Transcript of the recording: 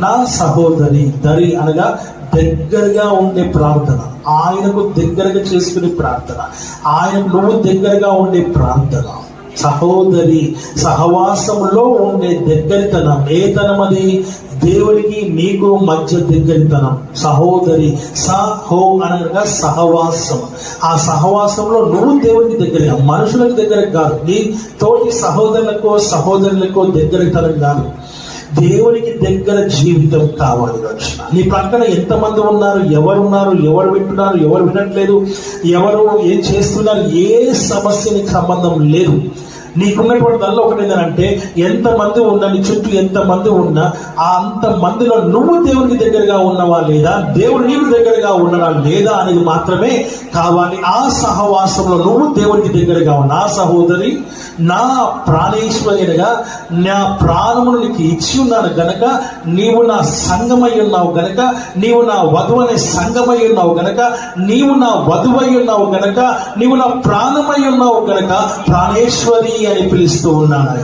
నా సహోదరి, దరి అనగా దగ్గరగా ఉండే ప్రార్థన, ఆయనకు దగ్గరగా చేసుకునే ప్రార్థన, ఆయనకు నువ్వు దగ్గరగా ఉండే ప్రార్థన. సహోదరి, సహవాసంలో ఉండే దగ్గరితనం. ఏతనం అది? దేవునికి నీకు మధ్య దగ్గరితనం. సహోదరి, సహో అనగా సహవాసం. ఆ సహవాసంలో నువ్వు దేవునికి దగ్గరగా, మనుషులకు దగ్గర కాదు, నీ తోటి సహోదరులకు దగ్గరితనం కాదు, దేవునికి దగ్గర జీవితం కావాలి. నీ పక్కన ఎంతమంది ఉన్నారు, ఎవరున్నారు, ఎవరు వింటున్నారు, ఎవరు వినట్లేదు, ఎవరు ఏం చేస్తున్నారు, ఏ సమస్యనికి సంబంధం లేదు. నీకున్నటువంటి దానిలో ఒకటి ఏంటంటే, ఎంతమంది ఉన్నా, నీ చుట్టూ ఎంతమంది ఉన్నా, ఆ అంతమందిలో నువ్వు దేవునికి దగ్గరగా ఉన్నవా లేదా, దేవుడు నీకు దగ్గరగా ఉన్నవా లేదా అనేది మాత్రమే కావాలి. ఆ సహవాసంలో నువ్వు దేవునికి దగ్గరగా ఉన్న ఆ సహోదరి, నా ప్రాణేశ్వరునిగా నా ప్రాణమును నీకు ఇచ్చి ఉన్నాను గనక, నీవు నా సంగమై ఉన్నావు గనక, నీవు నా వధువు అనే సంగమై ఉన్నావు గనక, నీవు నా వధువై ఉన్నావు గనక, నీవు నా ప్రాణమై ఉన్నావు గనక ప్రాణేశ్వరి అని పిలుస్తూ ఉన్నాను.